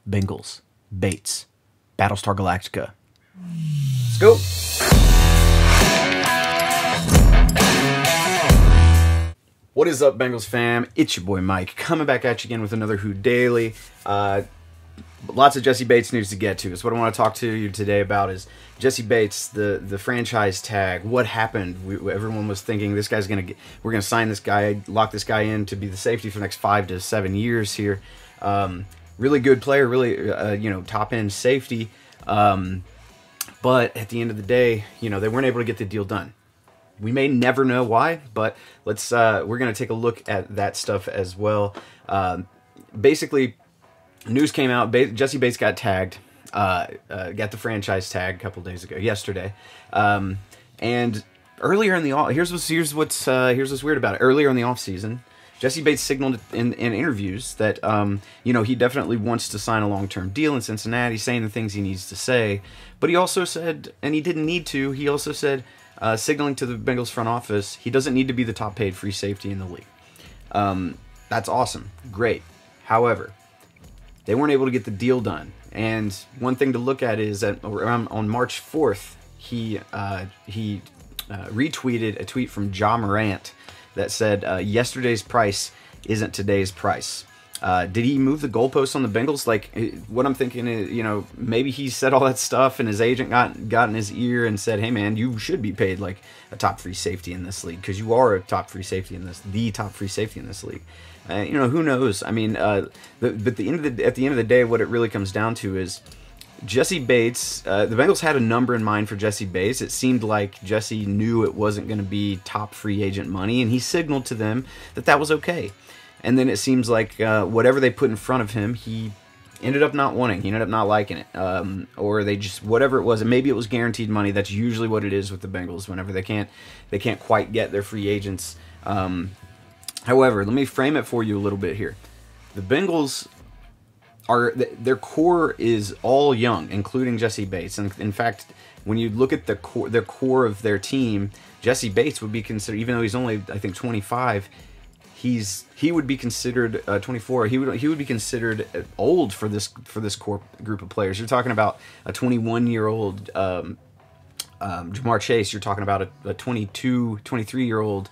Bengals, Bates, Battlestar Galactica. Let's go. What is up, Bengals fam? It's your boy Mike, coming back at you again with another Who Daily. Lots of Jessie Bates news to get to. So what I want to talk to you today about is Jessie Bates, the franchise tag. What happened? Everyone was thinking this guy's we're gonna sign this guy, lock this guy in to be the safety for the next 5 to 7 years here. Really good player, really top end safety. But at the end of the day, they weren't able to get the deal done. We may never know why, but we're gonna take a look at that stuff as well. Basically, news came out. Jessie Bates got tagged, got the franchise tag a couple days ago, yesterday, and earlier in the here's what's weird about it. Earlier in the off season, Jessie Bates signaled in interviews that he definitely wants to sign a long-term deal in Cincinnati, saying the things he needs to say. But he also said, and he didn't need to. He also said, signaling to the Bengals front office, he doesn't need to be the top-paid free safety in the league. That's awesome, great. However, they weren't able to get the deal done. And one thing to look at is that on March 4th, he retweeted a tweet from Ja Morant that said, yesterday's price isn't today's price. Did he move the goalposts on the Bengals? Like, what I'm thinking is, maybe he said all that stuff and his agent got in his ear and said, hey man, you should be paid like a top free safety in this league because you are a top free safety in the top free safety in this league. Who knows? I mean, but at the end of the day, what it really comes down to is Jessie Bates. The Bengals had a number in mind for Jessie Bates. It seemed like Jessie knew it wasn't going to be top free agent money, and he signaled to them that that was okay. And then it seems like whatever they put in front of him, he ended up not wanting. He ended up not liking it, or they just, whatever it was. And maybe it was guaranteed money. That's usually what it is with the Bengals. Whenever they can't quite get their free agents. However, let me frame it for you a little bit here. The Bengals their core is all young, including Jessie Bates. And in fact, when you look at their core of their team, Jessie Bates would be considered, even though he's only, I think, 25. He would be considered 24. He would be considered old for this core group of players. You're talking about a 21-year-old Jamar Chase. You're talking about a 22, 23-year-old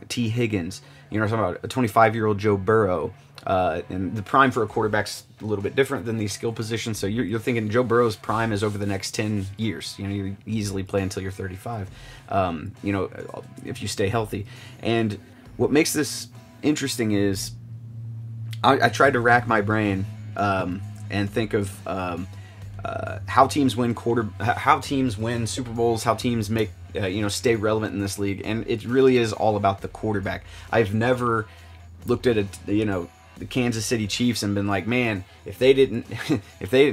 T. Higgins. You're talking about a 25-year-old Joe Burrow. And the prime for a quarterback's a little bit different than these skill positions. So you're thinking Joe Burrow's prime is over the next 10 years. You easily play until you're 35. If you stay healthy. And what makes this interesting is I tried to rack my brain and think of how teams win Super Bowls, how teams make stay relevant in this league, and it really is all about the quarterback. I've never looked at the Kansas City Chiefs and been like, man, if they didn't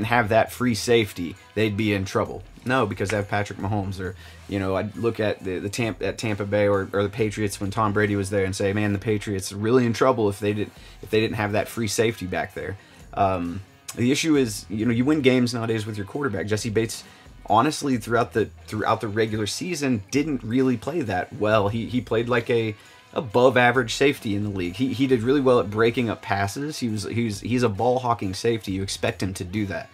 have that free safety, they'd be in trouble. No, because they have Patrick Mahomes. Or I'd look at Tampa Bay or the Patriots when Tom Brady was there and say, man, the Patriots are really in trouble if they didn't have that free safety back there. The issue is, you win games nowadays with your quarterback. Jessie Bates, honestly, throughout the regular season, didn't really play that well. He played like a above average safety in the league. He did really well at breaking up passes. He's a ball hawking safety. You expect him to do that.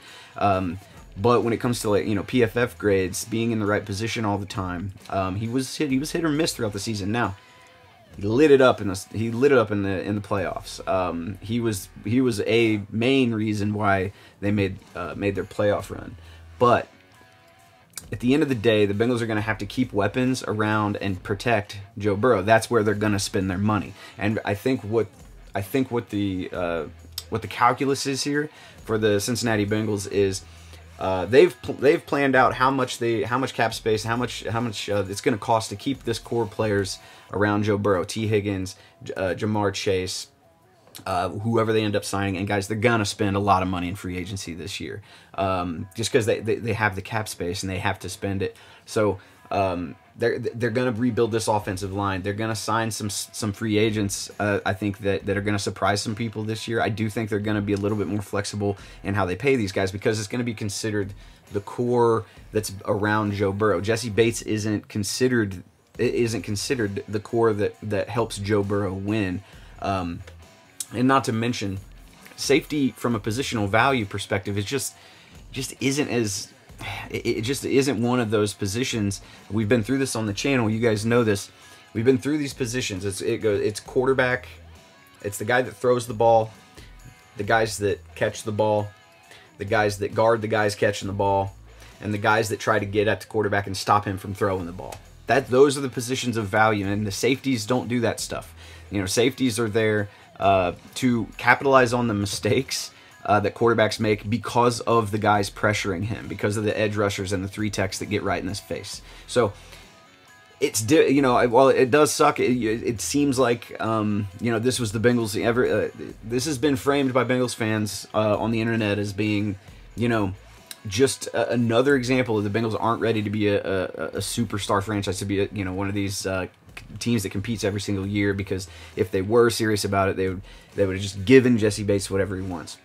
But when it comes to PFF grades, being in the right position all the time, he was hit or miss throughout the season. Now he lit it up in the playoffs. He was a main reason why they made their playoff run. But at the end of the day, the Bengals are going to have to keep weapons around and protect Joe Burrow. That's where they're going to spend their money. And I think what the calculus is here for the Cincinnati Bengals is they've planned out how much cap space, how much it's going to cost to keep this core players around Joe Burrow, T. Higgins, Jamar Chase, whoever they end up signing. And guys, they're gonna spend a lot of money in free agency this year, just because they have the cap space and they have to spend it. So they're gonna rebuild this offensive line. They're gonna sign some free agents. I think that are gonna surprise some people this year. I do think they're gonna be a little bit more flexible in how they pay these guys, because it's gonna be considered the core that's around Joe Burrow. Jessie Bates isn't considered isn't considered the core that helps Joe Burrow win. And not to mention, safety from a positional value perspective is just isn't as it just isn't one of those positions. We've been through this on the channel. You guys know this. We've been through these positions. It's quarterback. It's the guy that throws the ball, the guys that catch the ball, the guys that guard the guys catching the ball, and the guys that try to get at the quarterback and stop him from throwing the ball. Those are the positions of value, and the safeties don't do that stuff. You know, safeties are there to capitalize on the mistakes that quarterbacks make because of the guys pressuring him, because of the edge rushers and the 3 techs that get right in his face. So it's, you know, while it does suck, it seems like, you know, this was the Bengals this has been framed by Bengals fans on the internet as being, you know, just another example of the Bengals aren't ready to be a superstar franchise, to be you know, one of these teams that competes every single year, because if they were serious about it, they would have just given Jessie Bates whatever he wants.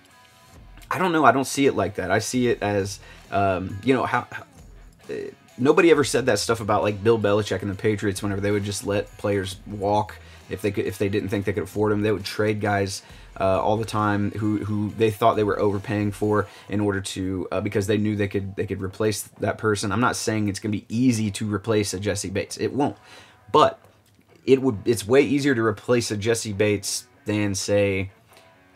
I don't know. I don't see it like that. I see it as, you know, how nobody ever said that stuff about like Bill Belichick and the Patriots whenever they would just let players walk if they didn't think they could afford them. They would trade guys all the time who they thought they were overpaying for in order to because they knew they could replace that person. I'm not saying it's going to be easy to replace a Jessie Bates. It won't, but it's way easier to replace a Jessie Bates than, say,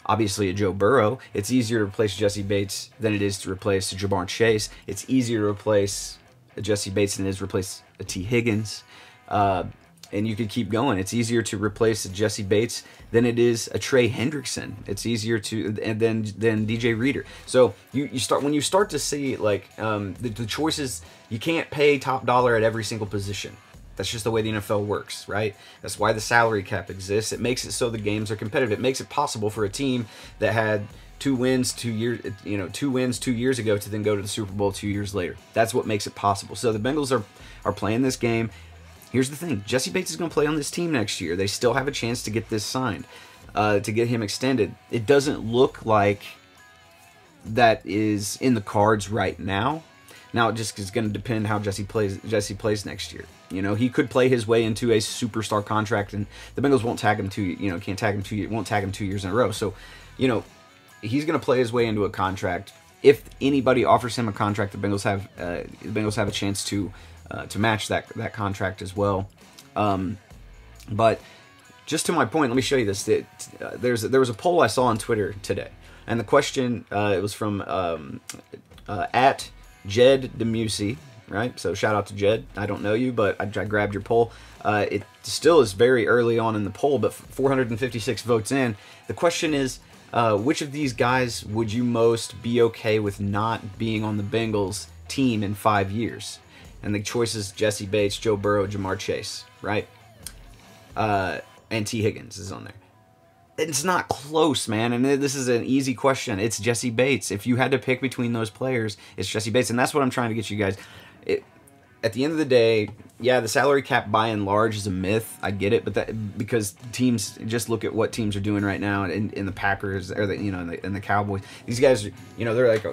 obviously a Joe Burrow. It's easier to replace Jessie Bates than it is to replace a Jamar Chase. It's easier to replace a Jessie Bates than it is to replace a T. Higgins. And you could keep going. It's easier to replace a Jessie Bates than it is a Trey Hendrickson. It's easier to than DJ Reader. So when you start to see like the choices, you can't pay top dollar at every single position. That's just the way the NFL works, right? That's why the salary cap exists. It makes it so the games are competitive. It makes it possible for a team that had 2 wins 2 years ago to then go to the Super Bowl 2 years later. That's what makes it possible. So the Bengals are playing this game. Here's the thing. Jessie Bates is going to play on this team next year. They still have a chance to get this signed, to get him extended. It doesn't look like that is in the cards right now. Now, it just is going to depend how Jessie plays next year. You know, he could play his way into a superstar contract, and the Bengals won't tag him won't tag him 2 years in a row. So, you know, he's going to play his way into a contract. If anybody offers him a contract, the Bengals have a chance to match that contract as well. But just to my point, let me show you this. There was a poll I saw on Twitter today, and the question it was from at Jed Demusi, right? So shout out to Jed. I don't know you, but I grabbed your poll. It still is very early on in the poll, but 456 votes in. The question is, which of these guys would you most be okay with not being on the Bengals team in 5 years? And the choice is Jessie Bates, Joe Burrow, Jamar Chase, right? And T. Higgins is on there. It's not close, man. And this is an easy question. It's Jessie Bates. If you had to pick between those players, it's Jessie Bates. And that's what I'm trying to get you guys. At the end of the day, yeah, the salary cap by and large is a myth. I get it, but because teams, just look at what teams are doing right now in the Packers or in the Cowboys. These guys, they're like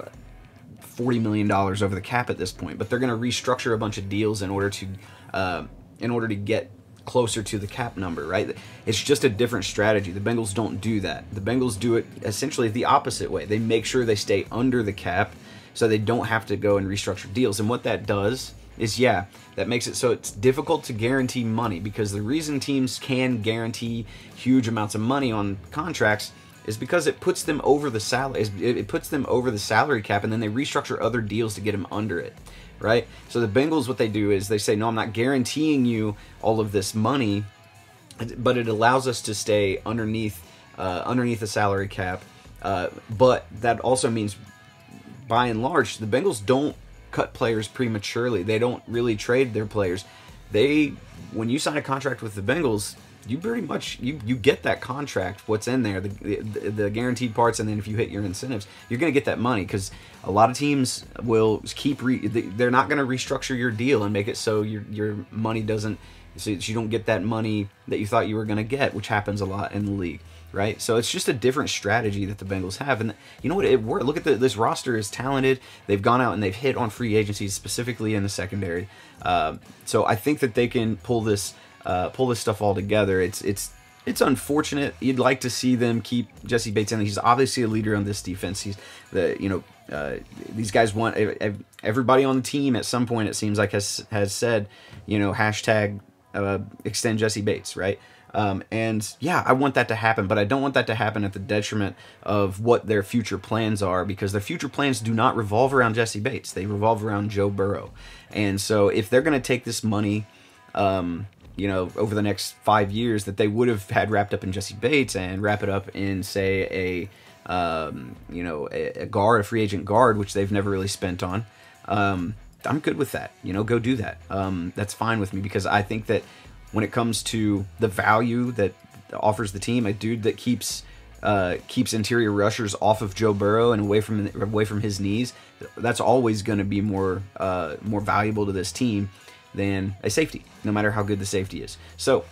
$40 million over the cap at this point, but they're going to restructure a bunch of deals in order to get closer to the cap number, right? It's just a different strategy. The Bengals don't do that. The Bengals do it essentially the opposite way. They make sure they stay under the cap so they don't have to go and restructure deals. And what that does is, yeah, that makes it so it's difficult to guarantee money, because the reason teams can guarantee huge amounts of money on contracts is because it puts them over the salary. It puts them over the salary cap, and then they restructure other deals to get them under it, right? So the Bengals, what they do is they say, no, I'm not guaranteeing you all of this money, but it allows us to stay underneath the salary cap. But that also means, by and large, the Bengals don't cut players prematurely. They don't really trade their players. When you sign a contract with the Bengals, you pretty much you get that contract, what's in there, the guaranteed parts, and then if you hit your incentives, you're going to get that money, because a lot of teams will they're not going to restructure your deal and make it so your money doesn't so you don't get that money that you thought you were going to get, which happens a lot in the league, right? So it's just a different strategy that the Bengals have, and you know what? It worked. Look at this roster is talented. They've gone out and they've hit on free agencies, specifically in the secondary. So I think that they can pull this stuff all together. It's unfortunate. You'd like to see them keep Jessie Bates in. He's obviously a leader on this defense. He's these guys want everybody on the team at some point. It seems like has said, hashtag extend Jessie Bates, right? And yeah, I want that to happen, but I don't want that to happen at the detriment of what their future plans are, because their future plans do not revolve around Jessie Bates. They revolve around Joe Burrow. And so if they're going to take this money, over the next 5 years that they would have had wrapped up in Jessie Bates and wrap it up in, say, a guard, a free agent guard, which they've never really spent on, I'm good with that. Go do that. That's fine with me, because I think that when it comes to the value that offers the team, a dude that keeps interior rushers off of Joe Burrow and away from his knees, that's always going to be more valuable to this team than a safety, no matter how good the safety is. So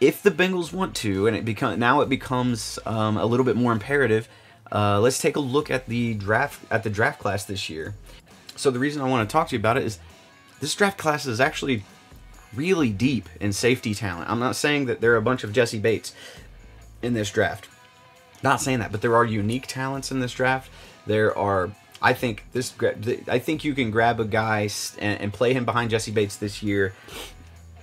if the Bengals want to, and it becomes a little bit more imperative, let's take a look at the draft class this year. So the reason I want to talk to you about it is this draft class is actually really deep in safety talent. I'm not saying that there are a bunch of Jessie Bates in this draft. Not saying that, but there are unique talents in this draft. There are, I think you can grab a guy and play him behind Jessie Bates this year,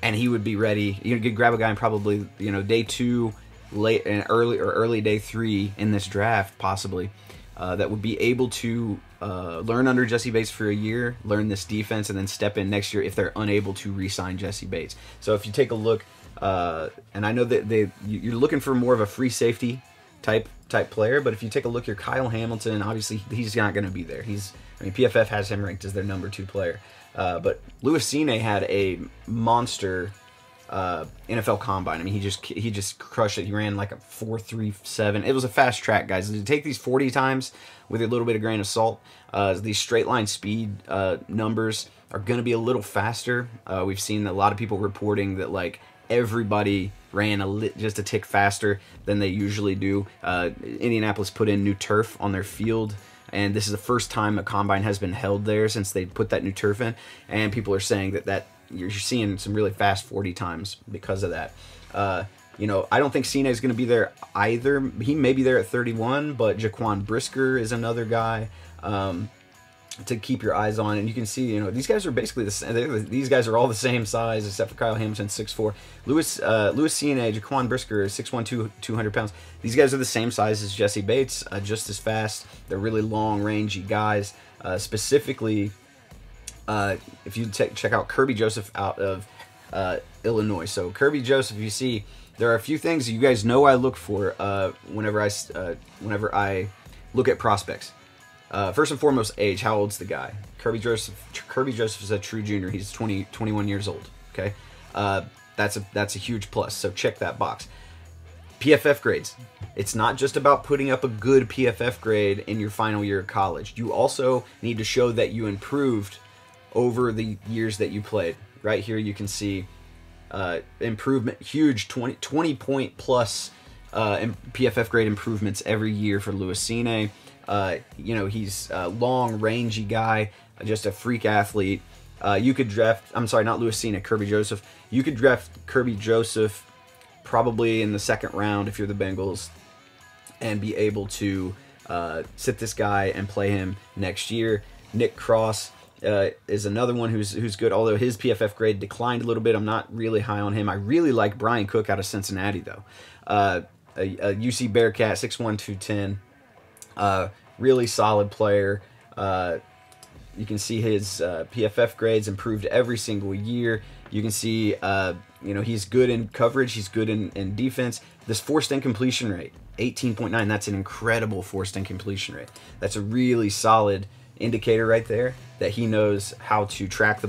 and he would be ready. You could grab a guy in probably day 2, late and early day 3 in this draft, possibly, that would be able to learn under Jessie Bates for a year, learn this defense, and then step in next year if they're unable to re-sign Jessie Bates. So if you take a look, and I know that you're looking for more of a free safety type player, but if you take a look here, Kyle Hamilton, obviously he's not going to be there. PFF has him ranked as their number 2 player, but Louis Cine had a monster NFL combine. He just crushed it. He ran like a 4.37. It was a fast track, guys. To take these 40 times with a little bit of grain of salt, these straight line speed numbers are going to be a little faster. We've seen a lot of people reporting that everybody ran just a tick faster than they usually do. Indianapolis put in new turf on their field, and this is the first time a combine has been held there since they put that new turf in, and people are saying that you're seeing some really fast 40 times because of that. I don't think Cine is going to be there either. He may be there at 31, but Jaquan Brisker is another guy to keep your eyes on. And you can see, these guys are basically the same. These guys are all the same size, except for Kyle Hamilton, 6'4". Louis Cine, Jaquan Brisker is 6'1", 200 pounds. These guys are the same size as Jessie Bates, just as fast. They're really long, rangy guys. Specifically, if you check out Kirby Joseph out of Illinois. So Kirby Joseph, you see, there are a few things you guys know I look for whenever I look at prospects. First and foremost, age. How old's the guy? Kirby Joseph is a true junior. He's 21 years old. Okay, that's a huge plus. So check that box. PFF grades. It's not just about putting up a good PFF grade in your final year of college. You also need to show that you improved over the years that you played. Right here you can see improvement, huge 20 point plus PFF grade improvements every year for Louis Cine. He's a long, rangy guy, just a freak athlete. You could draft, I'm sorry, not Louis Cine, Kirby Joseph. You could draft Kirby Joseph probably in the 2nd round if you're the Bengals, and be able to sit this guy and play him next year. Nick Cross is another one who's good, although his PFF grade declined a little bit. I'm not really high on him. I really like Brian Cook out of Cincinnati, though. A UC Bearcat, 6'1", 210. Really solid player. You can see his PFF grades improved every single year. You can see, he's good in coverage. He's good in defense. This forced incompletion rate, 18.9. That's an incredible forced incompletion rate. That's a really solid indicator right there that he knows how to track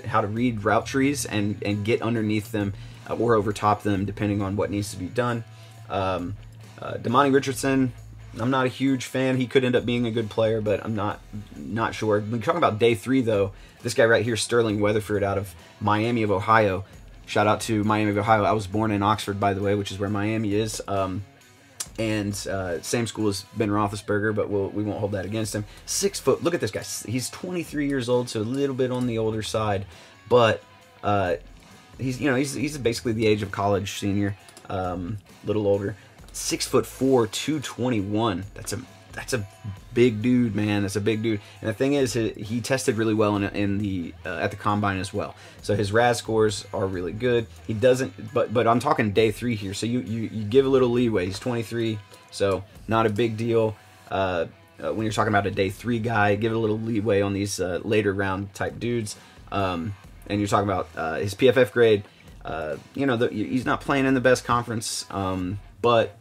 how to read route trees and get underneath them or over top them, depending on what needs to be done. Damani Richardson, I'm not a huge fan. He could end up being a good player, but I'm not sure. When you're talking about day 3, though, this guy right here, Sterling Weatherford out of Miami of Ohio, Shout out to Miami of Ohio. I was born in Oxford, by the way, which is where Miami is. And same school as Ben Roethlisberger, but we won't hold that against him. 6 foot. Look at this guy. He's 23 years old, so a little bit on the older side, but he's basically the age of college senior, little older. 6'4", 221. That's a big dude, man. That's a big dude. And the thing is, he tested really well in the at the combine as well. So his RAS scores are really good. He doesn't, but I'm talking day 3 here. So you give a little leeway. He's 23, so not a big deal. When you're talking about a day 3 guy, give it a little leeway on these later round type dudes. And you're talking about his PFF grade. He's not playing in the best conference, but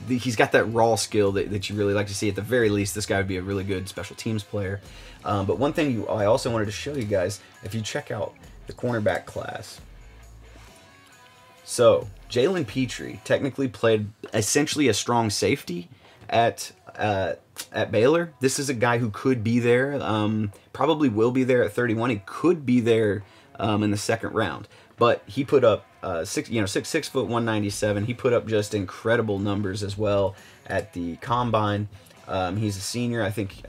he's got that raw skill that you really like to see. At the very least, this guy would be a really good special teams player. But one thing I also wanted to show you guys, if you check out the cornerback class. So Jalen Petrie technically played essentially a strong safety at Baylor. This is a guy who could be there, probably will be there at 31. He could be there in the second round, but he put up 6 foot 197. He put up just incredible numbers as well at the combine. He's a senior. I think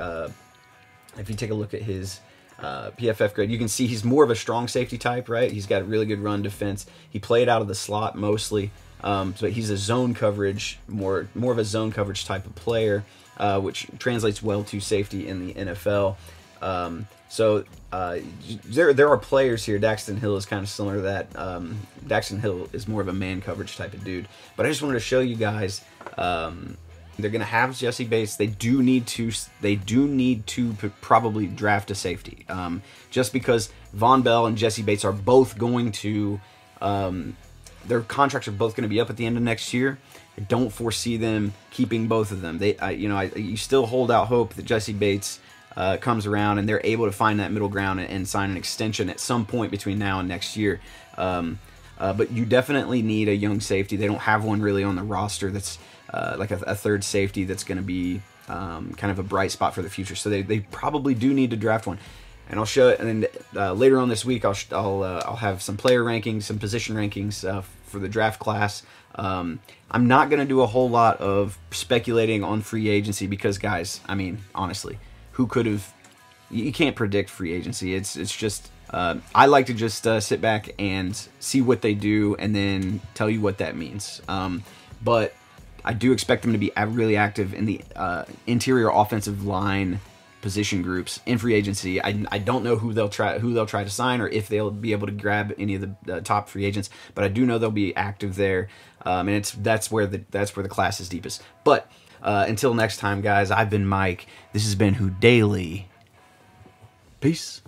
if you take a look at his PFF grade, you can see he's more of a strong safety type, right? He's got a really good run defense. He played out of the slot mostly, but he's a zone coverage, more of a zone coverage type of player, which translates well to safety in the NFL. So there are players here. Daxton Hill is kind of similar to that. Daxton Hill is more of a man coverage type of dude. But I just wanted to show you guys. They're going to have Jessie Bates. They do need to probably draft a safety. Just because Von Bell and Jessie Bates are both going to, their contracts are both going to be up at the end of next year. I don't foresee them keeping both of them. You still hold out hope that Jessie Bates comes around and they're able to find that middle ground and sign an extension at some point between now and next year. But you definitely need a young safety. They don't have one really on the roster that's like a third safety that's going to be kind of a bright spot for the future. So they probably do need to draft one. And I'll show it. And then later on this week, I'll have some player rankings, some position rankings for the draft class. I'm not going to do a whole lot of speculating on free agency because, guys, I mean, honestly, who could have? You can't predict free agency. It's just I like to just sit back and see what they do and then tell you what that means. But I do expect them to be really active in the interior offensive line position groups in free agency. I don't know who they'll try to sign or if they'll be able to grab any of the top free agents, but I do know they'll be active there. And that's where the class is deepest. But until next time, guys, I've been Mike. This has been Who Daily. Peace.